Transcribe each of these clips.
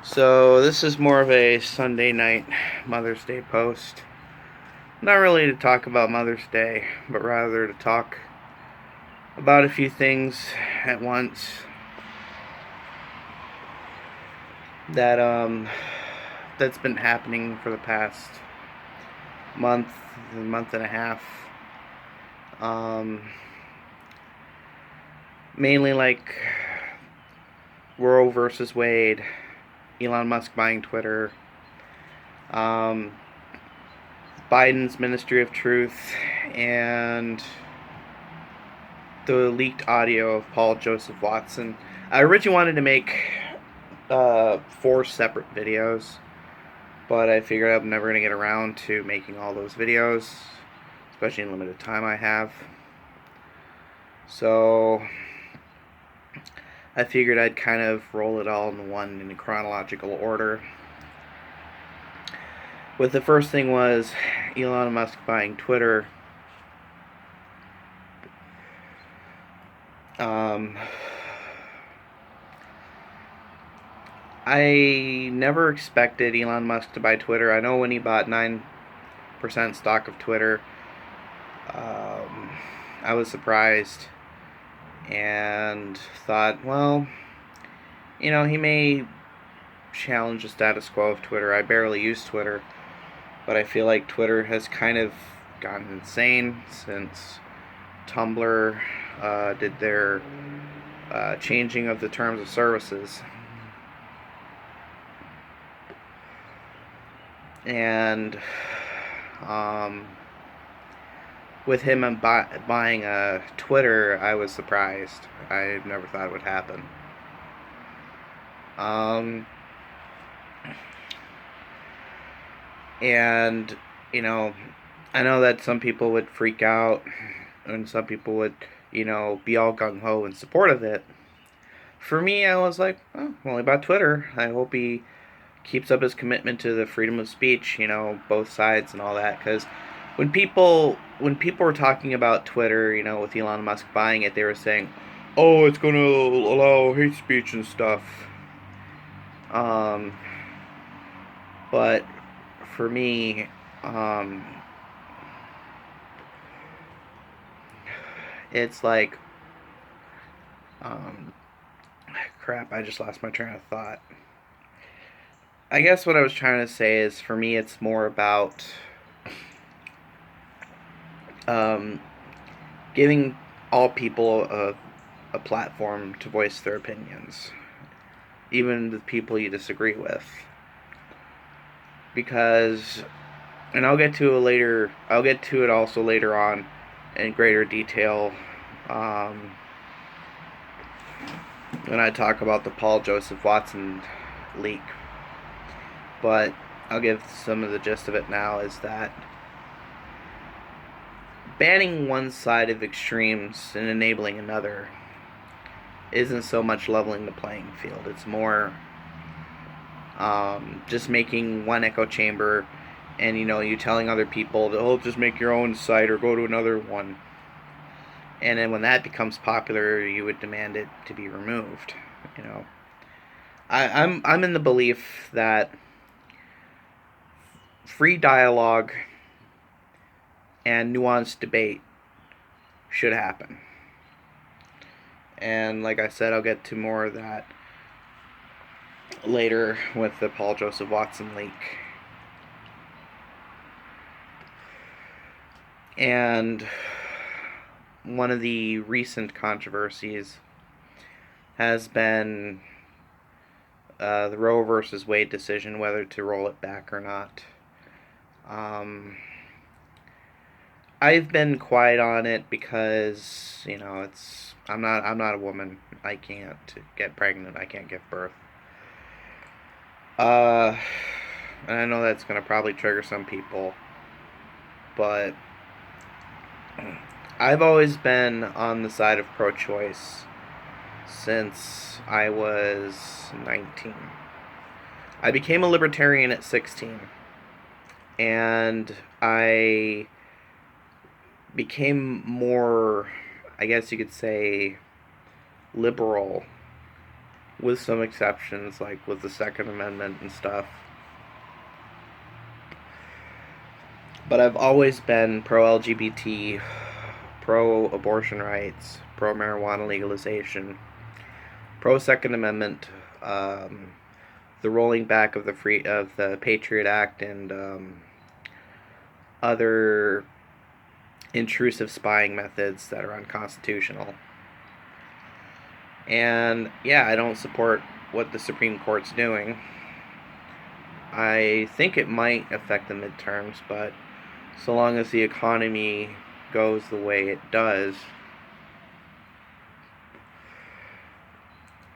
So this is more of a Sunday night Mother's Day post. Not really to talk about Mother's Day, but rather to talk about a few things at once that that's been happening for the past month, month and a half. Um, Mainly like Roe versus Wade, Elon Musk buying Twitter, um, Biden's Ministry of Truth, and the leaked audio of Paul Joseph Watson. I originally wanted to make 4 separate videos, but I figured I'm never going to get around to making all those videos, especially in the limited time I have. So I figured I'd kind of roll it all in one in chronological order. With the first thing was Elon Musk buying Twitter. Um, I never expected Elon Musk to buy Twitter. I know when he bought 9% stock of Twitter, um, I was surprised and thought, well, he may challenge the status quo of Twitter. I barely use Twitter, but I feel like Twitter has kind of gone insane since Tumblr did their changing of the terms of services. And with him buying a Twitter, I was surprised. I never thought it would happen. Um, and I know that some people would freak out, and some people would, be all gung ho in support of it. For me, I was like, oh, well, about Twitter. I hope he keeps up his commitment to the freedom of speech, both sides and all that. Because when people were talking about Twitter, with Elon Musk buying it, they were saying, "Oh, it's gonna allow hate speech and stuff." Um, but for me, um, it's like, um, crap. I just lost my train of thought. I guess what I was trying to say is, for me, it's more about um, giving all people a platform to voice their opinions, even the people you disagree with. Because, and I'll get to it also later on in greater detail um, when I talk about the Paul Joseph Watson leak. But I'll give some of the gist of it now is that banning one side of extremes and enabling another isn't so much leveling the playing field. It's more just making one echo chamber, and you telling other people that, oh, just make your own site or go to another one. And then when that becomes popular, you would demand it to be removed. You know, I'm in the belief that free dialogue and nuanced debate should happen. And like I said, I'll get to more of that later with the Paul Joseph Watson leak. And one of the recent controversies has been the Roe versus Wade decision, whether to roll it back or not. I've been quiet on it because I'm not a woman. I can't get pregnant. I can't give birth. Uh, and I know that's gonna probably trigger some people, but I've always been on the side of pro-choice since I was 19. I became a libertarian at 16, and I became more, I guess you could say, liberal with some exceptions, like with the Second Amendment and stuff. But I've always been pro-LGBT, pro-abortion rights, pro-marijuana legalization, pro-Second Amendment, the rolling back of the Patriot Act, and other intrusive spying methods that are unconstitutional. And yeah, I don't support what the Supreme Court's doing. I think it might affect the midterms, but so long as the economy goes the way it does,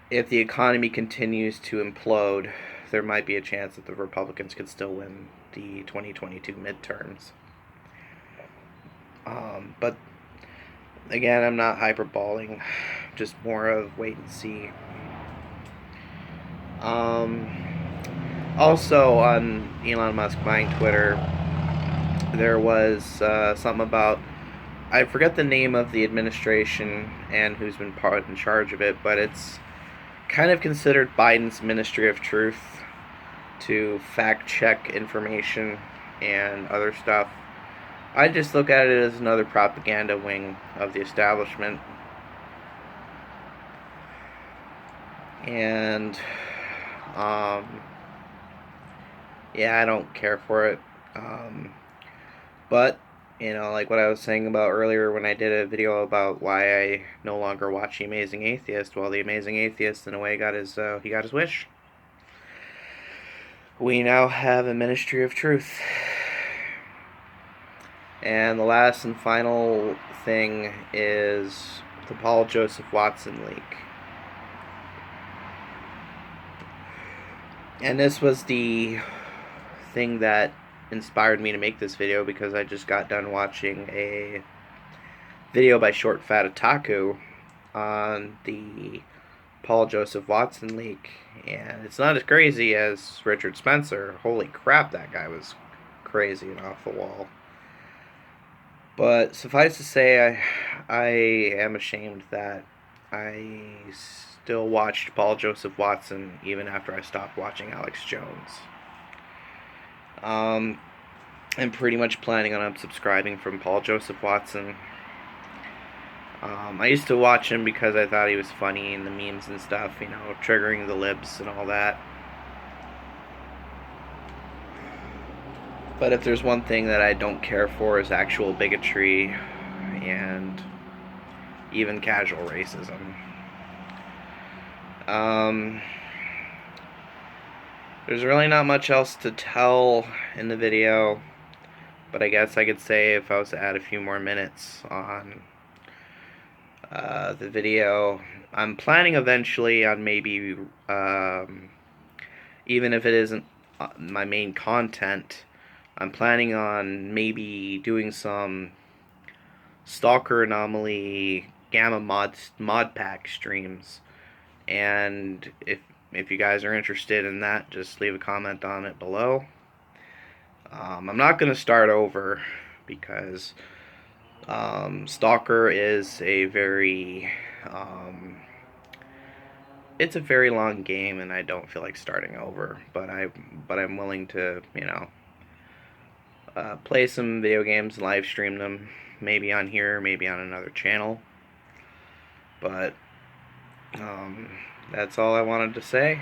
if the economy continues to implode, there might be a chance that the Republicans could still win the 2022 midterms. But again, I'm not hyperballing, just more of wait and see. Also, on Elon Musk buying Twitter, there was something about, I forget the name of the administration and who's been in charge of it, but it's kind of considered Biden's Ministry of Truth to fact check information and other stuff. I just look at it as another propaganda wing of the establishment. And yeah, I don't care for it. But like what I was saying about earlier when I did a video about why I no longer watch The Amazing Atheist. Well, The Amazing Atheist, in a way, he got his wish. We now have a Ministry of Truth. And the last and final thing is the Paul Joseph Watson leak. And this was the thing that inspired me to make this video, because I just got done watching a video by Short Fat Otaku on the Paul Joseph Watson leak, and it's not as crazy as Richard Spencer. Holy crap, that guy was crazy and off the wall. But suffice to say, I am ashamed that I still watched Paul Joseph Watson even after I stopped watching Alex Jones. I'm pretty much planning on unsubscribing from Paul Joseph Watson. I used to watch him because I thought he was funny and the memes and stuff, triggering the libs and all that. But if there's one thing that I don't care for is actual bigotry and even casual racism. There's really not much else to tell in the video, but I guess I could say, if I was to add a few more minutes on the video, I'm planning eventually on maybe, even if it isn't my main content, I'm planning on maybe doing some Stalker Anomaly Gamma mod pack streams. And if you guys are interested in that, just leave a comment on it below. I'm not going to start over because Stalker is a very it's a very long game, and I don't feel like starting over. But I'm willing to play some video games and live stream them, maybe on here, maybe on another channel. But that's all I wanted to say.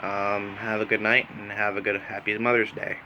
Have a good night, and have a happy Mother's Day.